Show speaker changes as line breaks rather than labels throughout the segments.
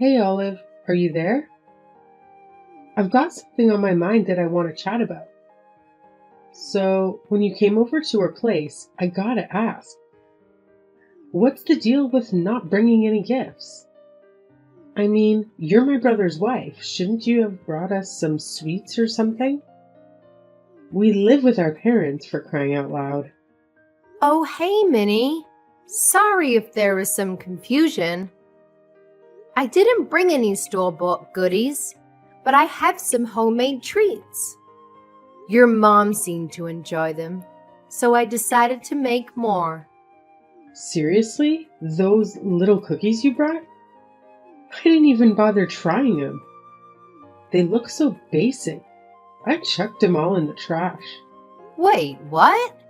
Hey Olive, are you there? I've got something on my mind that I want to chat about. So, when you came over to our place, I gotta ask, what's the deal with not bringing any gifts? I mean, you're my brother's wife. Shouldn't you have brought us some sweets or something? We live with our parents, for crying out loud.
Oh, hey, Minnie. Sorry if there was some confusion. I didn't bring any store-bought goodies, but I have some homemade treats. Your mom seemed to enjoy them, so I decided to make more.
Seriously? Those little cookies you brought? I didn't even bother trying them. They look so basic. I chucked them all in the trash.
Wait, what?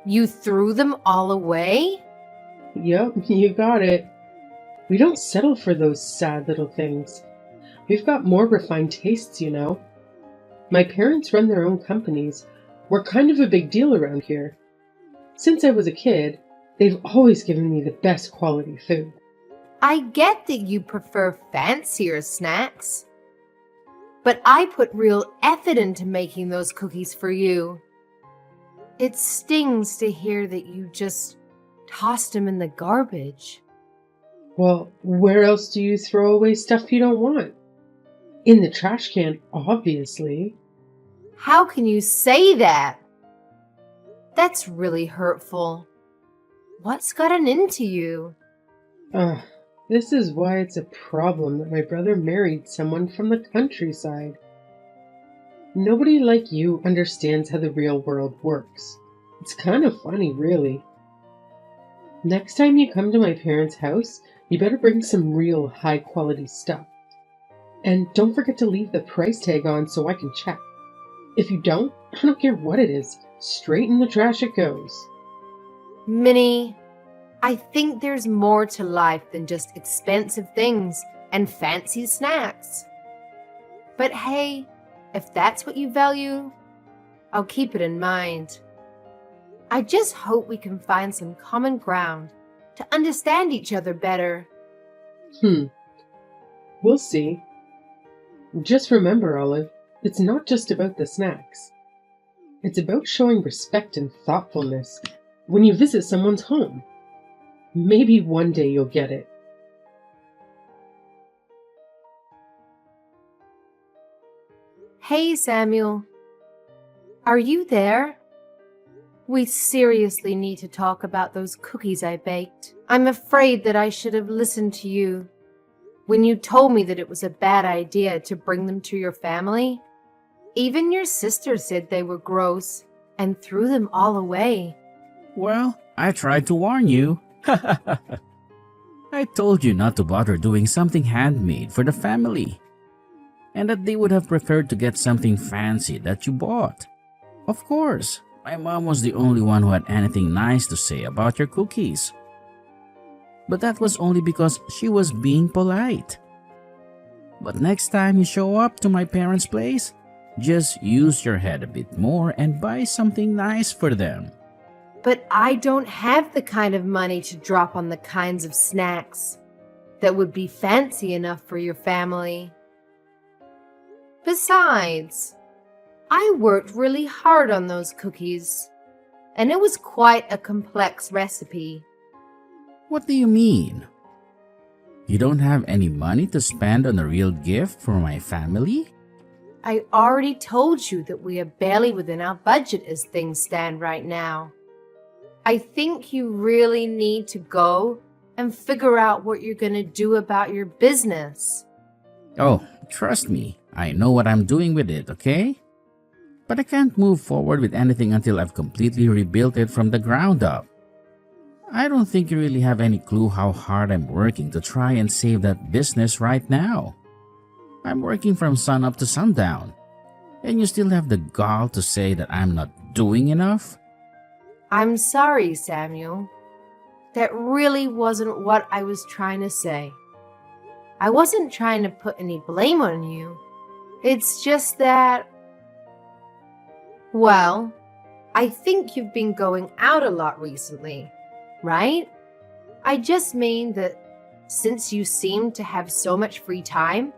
You threw them all away?
Yep, you got it. We don't settle for those sad little things. We've got more refined tastes, you know. My parents run their own companies. We're kind of a big deal around here. Since I was a kid, they've always given me the best quality food.
I get that you prefer fancier snacks, but I put real effort into making those cookies for you. It stings to hear that you just tossed them in the garbage.
Well, where else do you throw away stuff you don't want? In the trash can, obviously.
How can you say that? That's really hurtful. What's gotten into you?
Ugh, this is why it's a problem that my brother married someone from the countryside. Nobody like you understands how the real world works. It's kind of funny, really. Next time you come to my parents' house, you better bring some real high-quality stuff. And don't forget to leave the price tag on so I can check. If you don't, I don't care what it is. Straight in the trash it goes.
Minnie, I think there's more to life than just expensive things and fancy snacks. But hey, if that's what you value, I'll keep it in mind. I just hope we can find some common ground to understand each other better.
We'll see. Just remember, Olive, it's not just about the snacks. It's about showing respect and thoughtfulness when you visit someone's home. Maybe one day you'll get it.
Hey, Samuel. Are you there? We seriously need to talk about those cookies I baked. I'm afraid that I should have listened to you when you told me that it was a bad idea to bring them to your family. Even your sister said they were gross and threw them all away.
Well, I tried to warn you. I told you not to bother doing something handmade for the family, and that they would have preferred to get something fancy that you bought. Of course, my mom was the only one who had anything nice to say about your cookies. But that was only because she was being polite. But next time you show up to my parents' place, just use your head a bit more and buy something nice for them.
But I don't have the kind of money to drop on the kinds of snacks that would be fancy enough for your family. Besides, I worked really hard on those cookies, and it was quite a complex recipe.
What do you mean? You don't have any money to spend on a real gift for my family?
I already told you that we are barely within our budget as things stand right now. I think you really need to go and figure out what you're going to do about your business.
Oh, trust me, I know what I'm doing with it, okay? But I can't move forward with anything until I've completely rebuilt it from the ground up. I don't think you really have any clue how hard I'm working to try and save that business right now. I'm working from sunup to sundown, and you still have the gall to say that I'm not doing enough?
I'm sorry, Samuel. That really wasn't what I was trying to say. I wasn't trying to put any blame on you. It's just that, well, I think you've been going out a lot recently, right? I just mean that since you seem to have so much free time,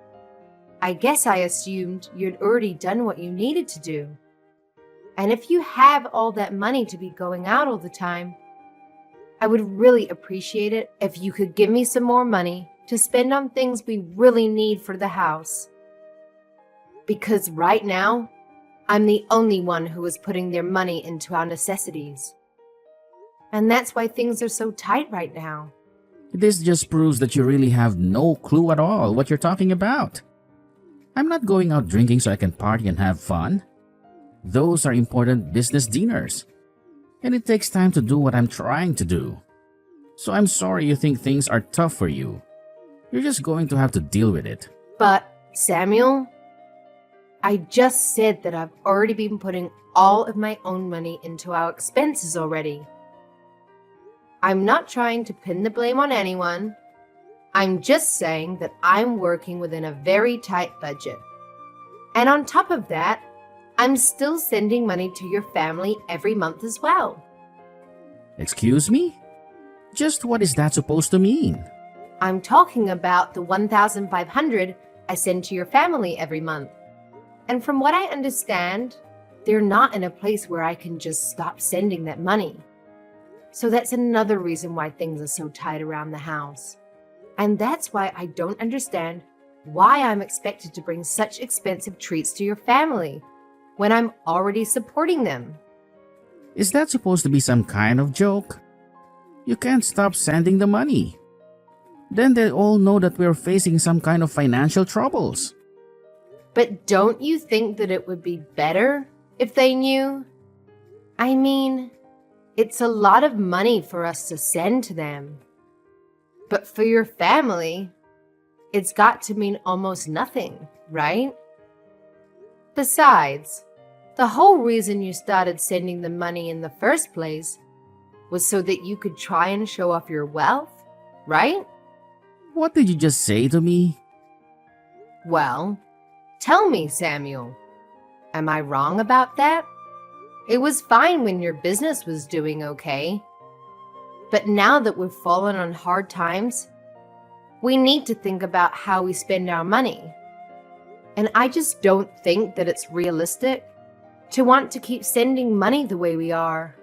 I guess I assumed you'd already done what you needed to do. And if you have all that money to be going out all the time, I would really appreciate it if you could give me some more money to spend on things we really need for the house. Because right now, I'm the only one who is putting their money into our necessities. And that's why things are so tight right now.
This just proves that you really have no clue at all what you're talking about. I'm not going out drinking so I can party and have fun. Those are important business dinners. And it takes time to do what I'm trying to do. So I'm sorry you think things are tough for you. You're just going to have to deal with it.
But, Samuel, I just said that I've already been putting all of my own money into our expenses already. I'm not trying to pin the blame on anyone. I'm just saying that I'm working within a very tight budget. And on top of that, I'm still sending money to your family every month as well.
Excuse me? Just what is that supposed to mean?
I'm talking about the $1,500 I send to your family every month. And from what I understand, they're not in a place where I can just stop sending that money. So that's another reason why things are so tight around the house. And that's why I don't understand why I'm expected to bring such expensive treats to your family when I'm already supporting them.
Is that supposed to be some kind of joke? You can't stop sending the money. Then they all know that we're facing some kind of financial troubles.
But don't you think that it would be better if they knew? I mean, it's a lot of money for us to send to them. But for your family, it's got to mean almost nothing, right? Besides, the whole reason you started sending the money in the first place was so that you could try and show off your wealth, right?
What did you just say to me?
Well, tell me, Samuel. Am I wrong about that? It was fine when your business was doing okay. But now that we've fallen on hard times, we need to think about how we spend our money. And I just don't think that it's realistic to want to keep sending money the way we are.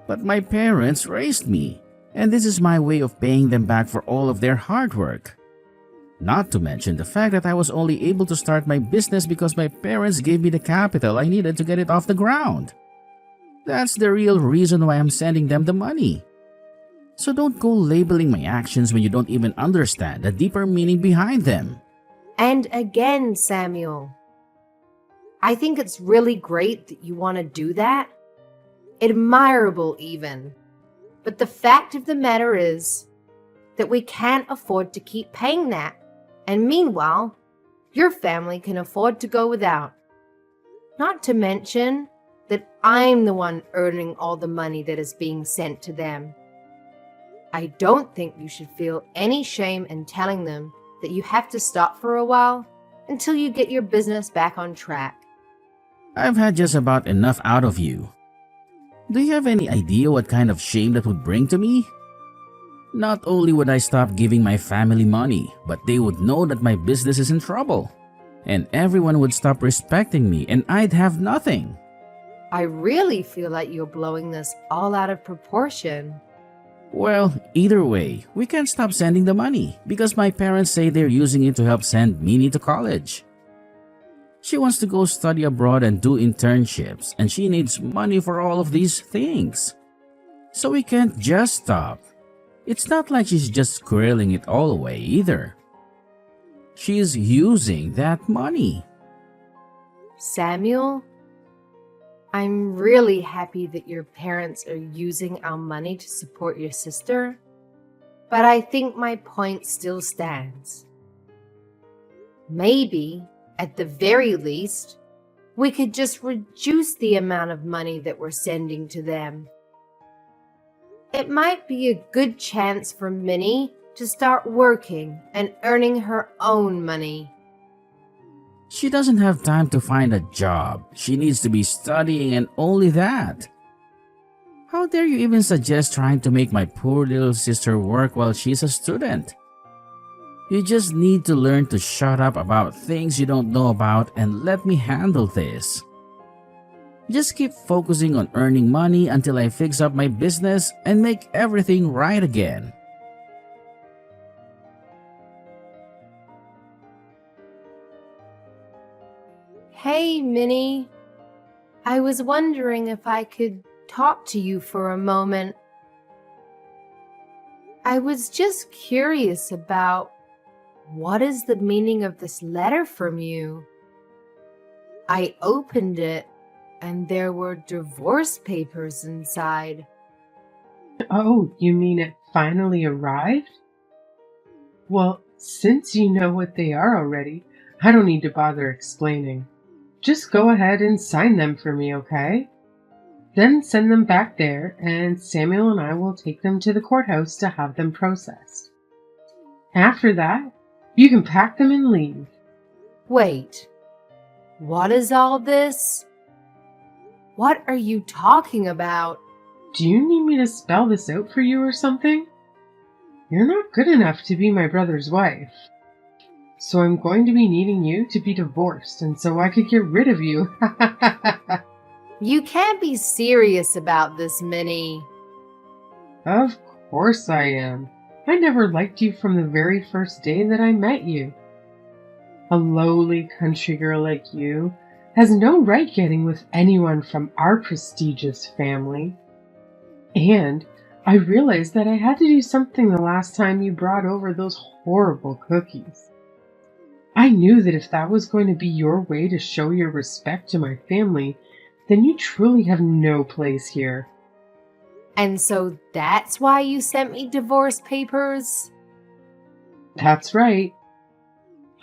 But my parents raised me, and this is my way of paying them back for all of their hard work. Not to mention the fact that I was only able to start my business because my parents gave me the capital I needed to get it off the ground. That's the real reason why I'm sending them the money. So don't go labeling my actions when you don't even understand the deeper meaning behind them.
And again, Samuel, I think it's really great that you want to do that. Admirable even. But the fact of the matter is that we can't afford to keep paying that. And meanwhile, your family can afford to go without. Not to mention that I'm the one earning all the money that is being sent to them. I don't think you should feel any shame in telling them that you have to stop for a while until you get your business back on track.
I've had just about enough out of you. Do you have any idea what kind of shame that would bring to me? Not only would I stop giving my family money, but they would know that my business is in trouble. And everyone would stop respecting me and I'd have nothing.
I really feel like you're blowing this all out of proportion.
Well, either way, we can't stop sending the money because my parents say they're using it to help send Minnie to college. She wants to go study abroad and do internships, and she needs money for all of these things. So we can't just stop. It's not like she's just squirreling it all away either. She's using that money.
Samuel, I'm really happy that your parents are using our money to support your sister, but I think my point still stands. Maybe, at the very least, we could just reduce the amount of money that we're sending to them. It might be a good chance for Minnie to start working and earning her own money.
She doesn't have time to find a job. She needs to be studying and only that. How dare you even suggest trying to make my poor little sister work while she's a student? You just need to learn to shut up about things you don't know about and let me handle this. Just keep focusing on earning money until I fix up my business and make everything right again.
Hey, Minnie. I was wondering if I could talk to you for a moment. I was just curious about what is the meaning of this letter from you? I opened it and there were divorce papers inside.
Oh, you mean it finally arrived? Well, since you know what they are already, I don't need to bother explaining. Just go ahead and sign them for me, okay? Then send them back there, and Samuel and I will take them to the courthouse to have them processed. After that, you can pack them and leave.
Wait, what is all this? What are you talking about?
Do you need me to spell this out for you or something? You're not good enough to be my brother's wife. So I'm going to be needing you to be divorced, and so I could get rid of you.
You can't be serious about this, Minnie.
Of course I am. I never liked you from the very first day that I met you. A lowly country girl like you has no right getting with anyone from our prestigious family. And I realized that I had to do something the last time you brought over those horrible cookies. I knew that if that was going to be your way to show your respect to my family, then you truly have no place here.
And so that's why you sent me divorce papers?
That's right.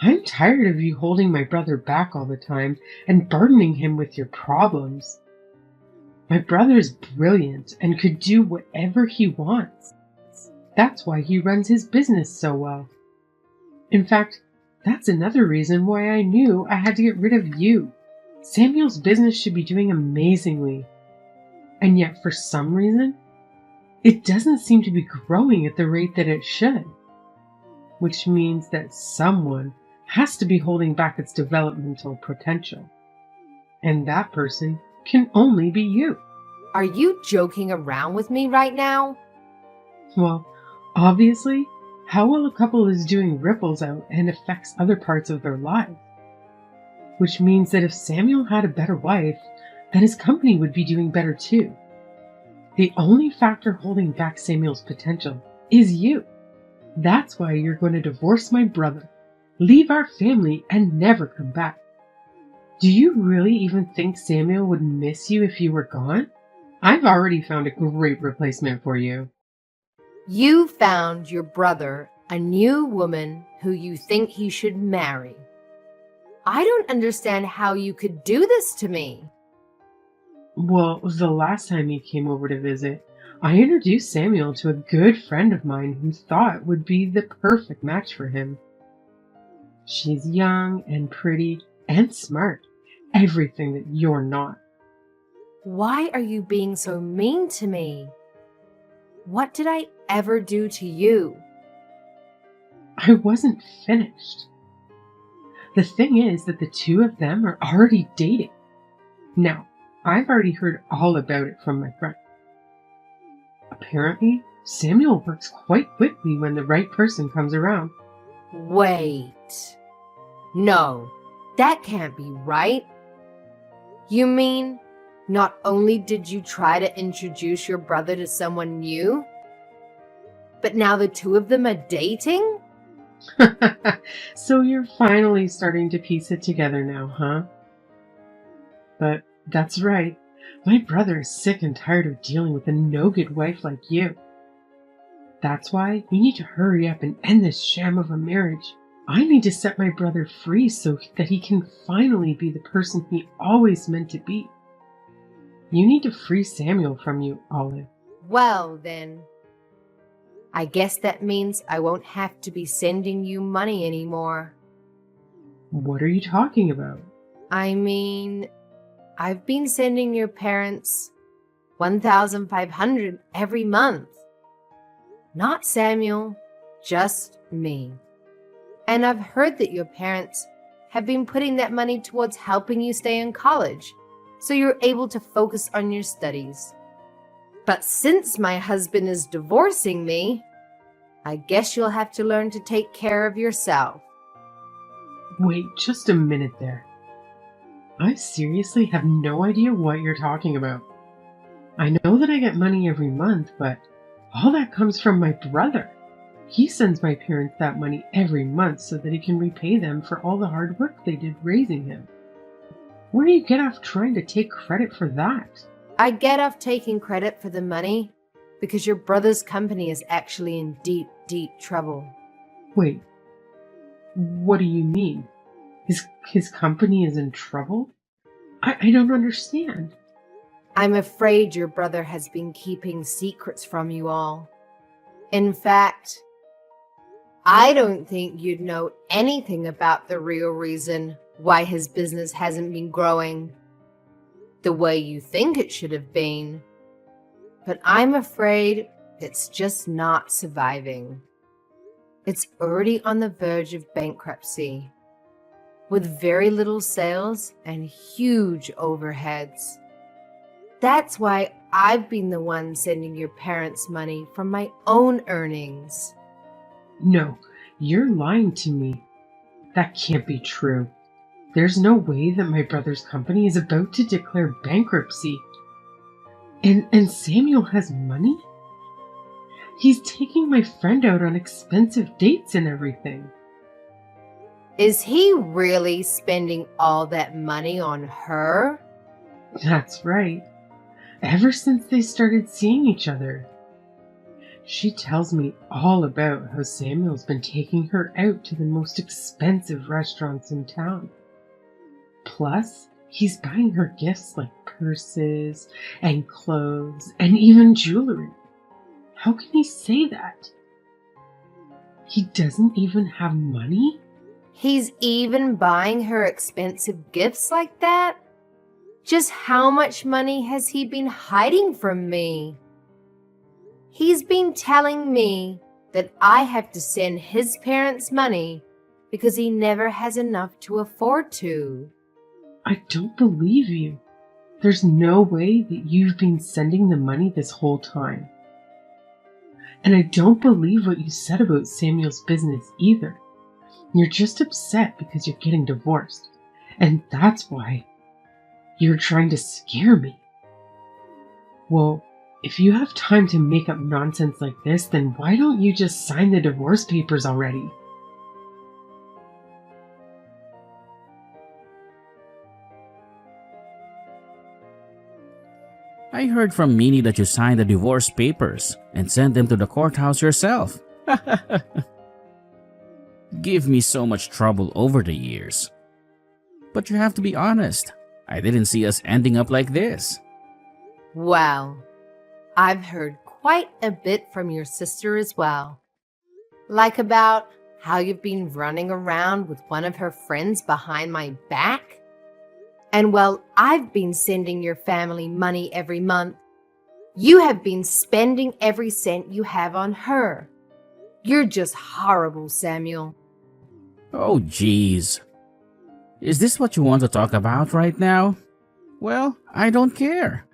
I'm tired of you holding my brother back all the time and burdening him with your problems. My brother's brilliant and could do whatever he wants. That's why he runs his business so well. In fact, that's another reason why I knew I had to get rid of you. Samuel's business should be doing amazingly. And yet, for some reason, it doesn't seem to be growing at the rate that it should. Which means that someone has to be holding back its developmental potential. And that person can only be you.
Are you joking around with me right now?
Well, obviously, how well a couple is doing ripples out and affects other parts of their lives. Which means that if Samuel had a better wife, then his company would be doing better too. The only factor holding back Samuel's potential is you. That's why you're going to divorce my brother, leave our family, and never come back. Do you really even think Samuel would miss you if you were gone? I've already found a great replacement for you.
You found your brother a new woman who you think he should marry. I don't understand how you could do this to me.
Well, the last time he came over to visit, I introduced Samuel to a good friend of mine who thought would be the perfect match for him. She's young and pretty and smart, everything that you're not.
Why are you being so mean to me? What did I ever do to you?
I wasn't finished. The thing is that the two of them are already dating. Now, I've already heard all about it from my friend. Apparently, Samuel works quite quickly when the right person comes around.
Wait. No, that can't be right. You mean not only did you try to introduce your brother to someone new, but now the two of them are dating?
So you're finally starting to piece it together now, huh? But that's right. My brother is sick and tired of dealing with a no-good wife like you. That's why you need to hurry up and end this sham of a marriage. I need to set my brother free so that he can finally be the person he always meant to be. You need to free Samuel from you, Olive.
Well, then, I guess that means I won't have to be sending you money anymore.
What are you talking about?
I mean, I've been sending your parents $1,500 every month. Not Samuel, just me. And I've heard that your parents have been putting that money towards helping you stay in college, so you're able to focus on your studies. But since my husband is divorcing me, I guess you'll have to learn to take care of yourself.
Wait just a minute there. I seriously have no idea what you're talking about. I know that I get money every month, but all that comes from my brother. He sends my parents that money every month so that he can repay them for all the hard work they did raising him. Where do you get off trying to take credit for that?
I get off taking credit for the money because your brother's company is actually in deep, deep trouble.
Wait, what do you mean? His company is in trouble? I don't understand.
I'm afraid your brother has been keeping secrets from you all. In fact, I don't think you'd know anything about the real reason why his business hasn't been growing the way you think it should have been. But I'm afraid it's just not surviving. It's already on the verge of bankruptcy, with very little sales and huge overheads. That's why I've been the one sending your parents money from my own earnings.
No, you're lying to me. That can't be true. There's no way that my brother's company is about to declare bankruptcy. And Samuel has money? He's taking my friend out on expensive dates and everything.
Is he really spending all that money on her?
That's right. Ever since they started seeing each other. She tells me all about how Samuel's been taking her out to the most expensive restaurants in town. Plus, he's buying her gifts like purses and clothes and even jewelry. How can he say that? He doesn't even have money?
He's even buying her expensive gifts like that? Just how much money has he been hiding from me? He's been telling me that I have to send his parents money because he never has enough to afford to.
I don't believe you. There's no way that you've been sending the money this whole time. And I don't believe what you said about Samuel's business either. You're just upset because you're getting divorced. And that's why you're trying to scare me. Well, if you have time to make up nonsense like this, then why don't you just sign the divorce papers already?
I heard from Minnie that you signed the divorce papers and sent them to the courthouse yourself. Give me so much trouble over the years. But you have to be honest. I didn't see us ending up like this.
Well, I've heard quite a bit from your sister as well. Like about how you've been running around with one of her friends behind my back. And while I've been sending your family money every month, you have been spending every cent you have on her. You're just horrible, Samuel.
Oh, geez. Is this what you want to talk about right now? Well, I don't care.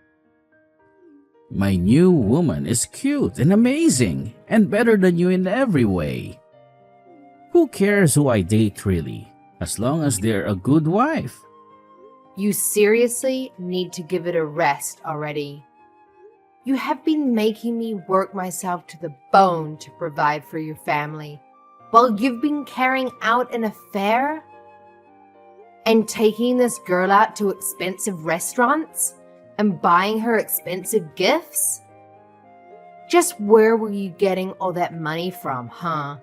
My new woman is cute and amazing and better than you in every way. Who cares who I date really, as long as they're a good wife?
You seriously need to give it a rest already. You have been making me work myself to the bone to provide for your family, while you've been carrying out an affair and taking this girl out to expensive restaurants and buying her expensive gifts? Just where were you getting all that money from, huh?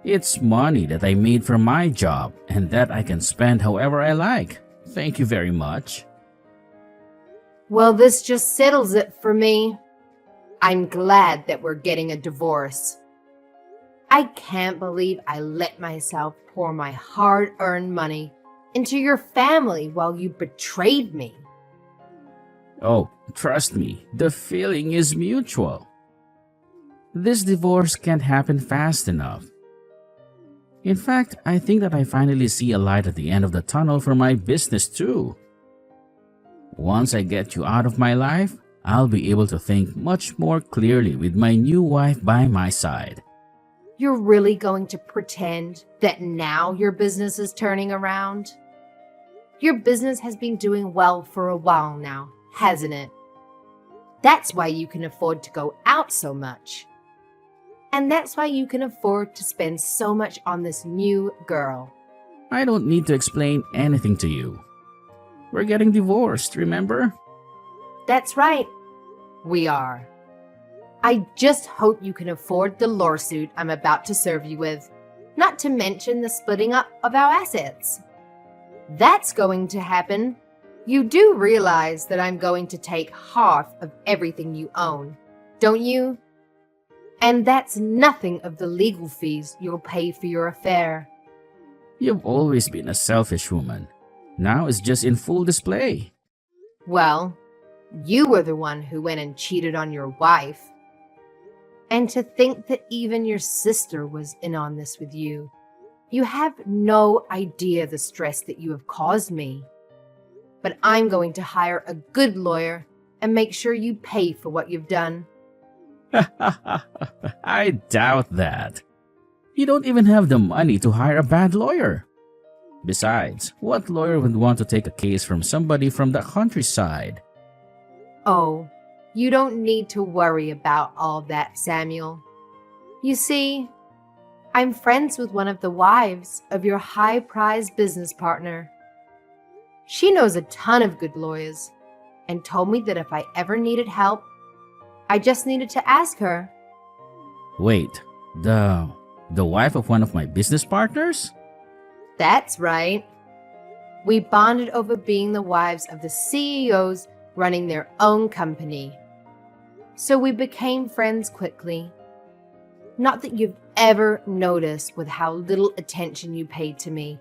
It's money that I made from my job and that I can spend however I like. Thank you very much.
Well, this just settles it for me. I'm glad that we're getting a divorce. I can't believe I let myself pour my hard-earned money into your family while you betrayed me.
Oh, trust me, the feeling is mutual. This divorce can't happen fast enough. In fact, I think that I finally see a light at the end of the tunnel for my business too. Once I get you out of my life, I'll be able to think much more clearly with my new wife by my side.
You're really going to pretend that now your business is turning around? Your business has been doing well for a while now, hasn't it? That's why you can afford to go out so much. And that's why you can afford to spend so much on this new girl.
I don't need to explain anything to you. We're getting divorced, remember?
That's right. We are. I just hope you can afford the lawsuit I'm about to serve you with, not to mention the splitting up of our assets. That's going to happen. You do realize that I'm going to take half of everything you own, don't you? And that's nothing of the legal fees you'll pay for your affair.
You've always been a selfish woman. Now it's just in full display.
Well, you were the one who went and cheated on your wife. And to think that even your sister was in on this with you. You have no idea the stress that you have caused me. But I'm going to hire a good lawyer and make sure you pay for what you've done.
I doubt that. You don't even have the money to hire a bad lawyer. Besides, what lawyer would want to take a case from somebody from the countryside?
Oh, you don't need to worry about all that, Samuel. You see, I'm friends with one of the wives of your high-priced business partner. She knows a ton of good lawyers and told me that if I ever needed help, I just needed to ask her.
Wait, the wife of one of my business partners?
That's right. We bonded over being the wives of the CEOs running their own company. So we became friends quickly. Not that you've ever noticed with how little attention you paid to me.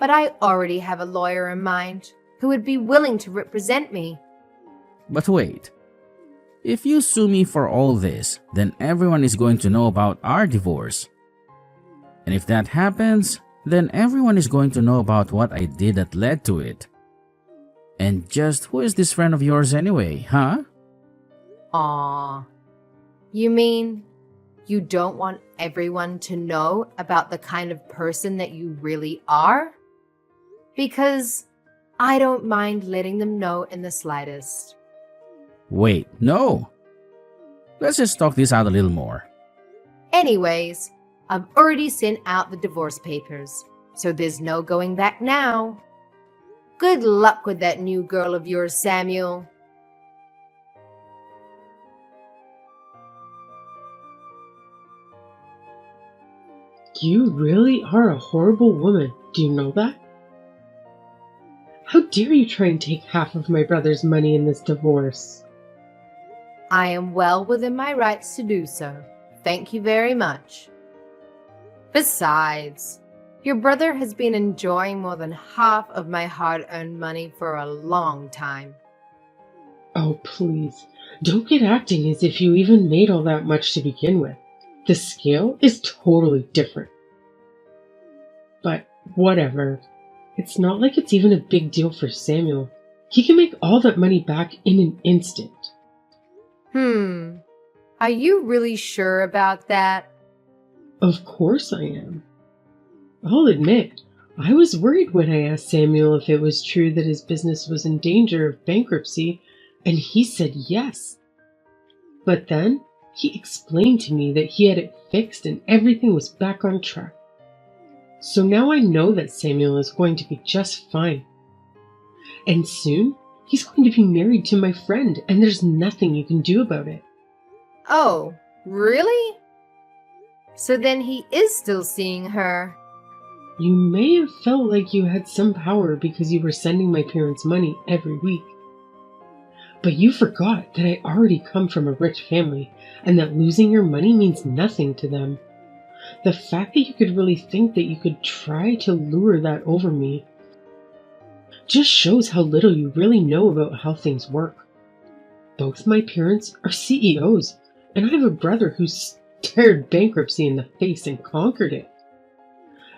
But I already have a lawyer in mind who would be willing to represent me.
But wait. If you sue me for all this, then everyone is going to know about our divorce. And if that happens, then everyone is going to know about what I did that led to it. And just who is this friend of yours anyway, huh?
Aw. You mean you don't want everyone to know about the kind of person that you really are? Because I don't mind letting them know in the slightest.
Wait, no. Let's just talk this out a little more.
Anyways, I've already sent out the divorce papers, so there's no going back now. Good luck with that new girl of yours, Samuel.
You really are a horrible woman. Do you know that? How dare you try and take half of my brother's money in this divorce?
I am well within my rights to do so. Thank you very much. Besides, your brother has been enjoying more than half of my hard-earned money for a long time.
Oh, please, don't get acting as if you even made all that much to begin with. The scale is totally different. But whatever. It's not like it's even a big deal for Samuel. He can make all that money back in an instant.
Are you really sure about that?
Of course I am. I'll admit, I was worried when I asked Samuel if it was true that his business was in danger of bankruptcy, and he said yes. But then, he explained to me that he had it fixed and everything was back on track. So now I know that Samuel is going to be just fine. And soon, he's going to be married to my friend, and there's nothing you can do about it.
Oh, really? So then he is still seeing her.
You may have felt like you had some power because you were sending my parents money every week. But you forgot that I already come from a rich family, and that losing your money means nothing to them. The fact that you could really think that you could try to lure that over me just shows how little you really know about how things work. Both my parents are CEOs, and I have a brother who stared bankruptcy in the face and conquered it.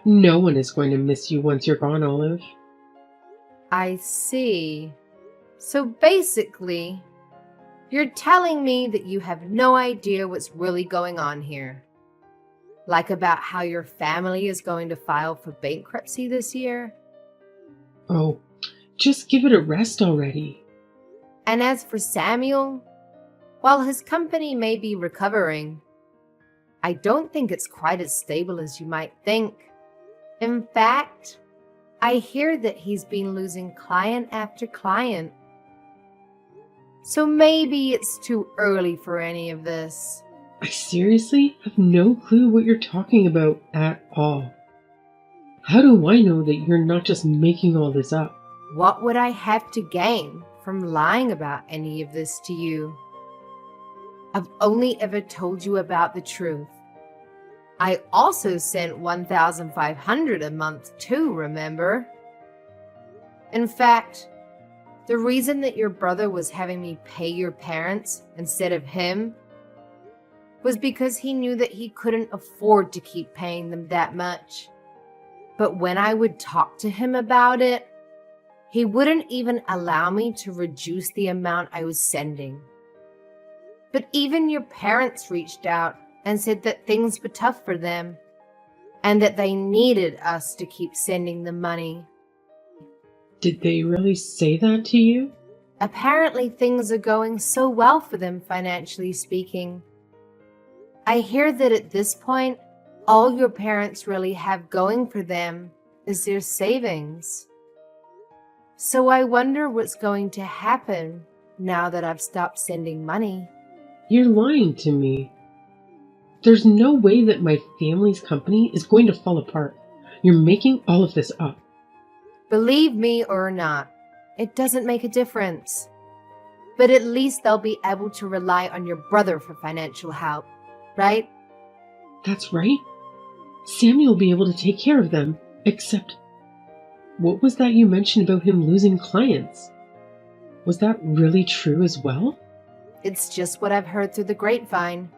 No one is going to miss you once you're gone, Olive.
I see. So basically, you're telling me that you have no idea what's really going on here. Like about how your family is going to file for bankruptcy this year?
Oh, just give it a rest already.
And as for Samuel, while his company may be recovering, I don't think it's quite as stable as you might think. In fact, I hear that he's been losing client after client. So maybe it's too early for any of this.
I seriously have no clue what you're talking about at all. How do I know that you're not just making all this up?
What would I have to gain from lying about any of this to you? I've only ever told you about the truth. I also sent $1,500 a month too, remember? In fact, the reason that your brother was having me pay your parents instead of him was because he knew that he couldn't afford to keep paying them that much. But when I would talk to him about it, he wouldn't even allow me to reduce the amount I was sending. But even your parents reached out and said that things were tough for them and that they needed us to keep sending them money.
Did they really say that to you?
Apparently things are going so well for them financially speaking. I hear that at this point, all your parents really have going for them is their savings. So I wonder what's going to happen now that I've stopped sending money.
You're lying to me. There's no way that my family's company is going to fall apart. You're making all of this up.
Believe me or not, it doesn't make a difference. But at least they'll be able to rely on your brother for financial help, right?
That's right. Sammy will be able to take care of them, except... What was that you mentioned about him losing clients? Was that really true as well?
It's just what I've heard through the grapevine.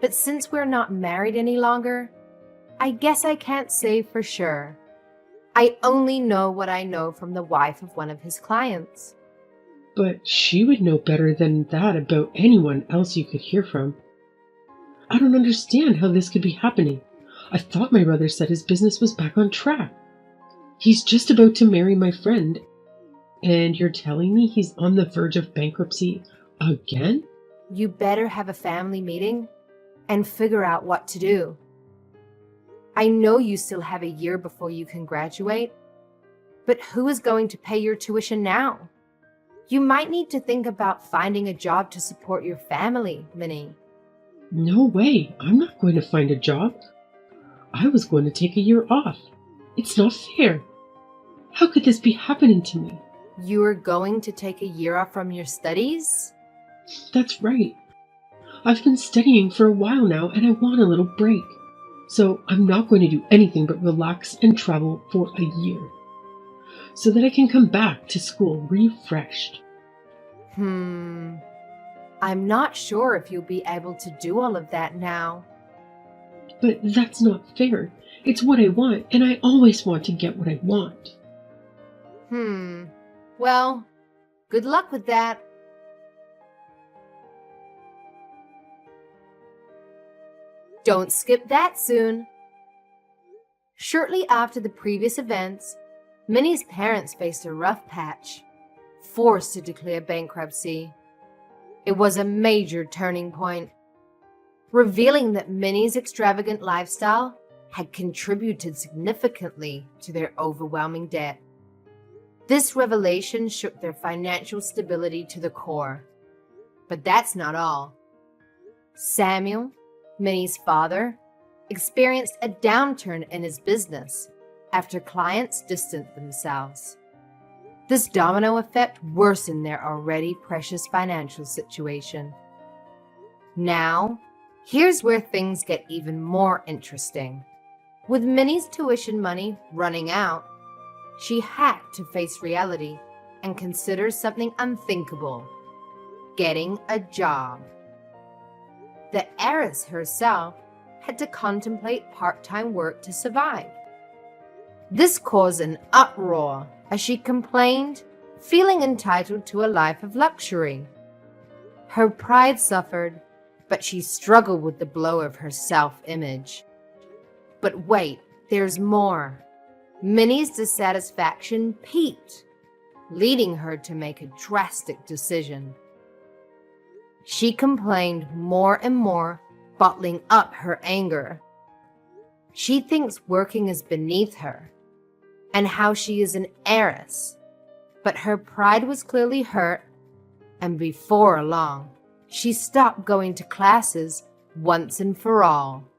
But since we're not married any longer, I guess I can't say for sure. I only know what I know from the wife of one of his clients.
But she would know better than that about anyone else you could hear from. I don't understand how this could be happening. I thought my brother said his business was back on track. He's just about to marry my friend, and you're telling me he's on the verge of bankruptcy again?
You better have a family meeting and figure out what to do. I know you still have a year before you can graduate, but who is going to pay your tuition now? You might need to think about finding a job to support your family, Minnie.
No way. I'm not going to find a job. I was going to take a year off. It's not fair. How could this be happening to me?
You are going to take a year off from your studies?
That's right. I've been studying for a while now and I want a little break. So I'm not going to do anything but relax and travel for a year, so that I can come back to school refreshed.
I'm not sure if you'll be able to do all of that now.
But that's not fair. It's what I want, and I always want to get what I want.
Well, good luck with that. Don't skip that soon. Shortly after the previous events, Minnie's parents faced a rough patch, forced to declare bankruptcy. It was a major turning point, revealing that Minnie's extravagant lifestyle had contributed significantly to their overwhelming debt. This revelation shook their financial stability to the core. But that's not all. Samuel, Minnie's father, experienced a downturn in his business after clients distanced themselves. This domino effect worsened their already precious financial situation. Now, here's where things get even more interesting. With Minnie's tuition money running out, she had to face reality and consider something unthinkable: getting a job. The heiress herself had to contemplate part-time work to survive. This caused an uproar as she complained, feeling entitled to a life of luxury. Her pride suffered, but she struggled with the blow of her self-image. But wait, there's more. Minnie's dissatisfaction peaked, leading her to make a drastic decision. She complained more and more, bottling up her anger. She thinks working is beneath her, and how she is an heiress. But her pride was clearly hurt, and before long, she stopped going to classes once and for all.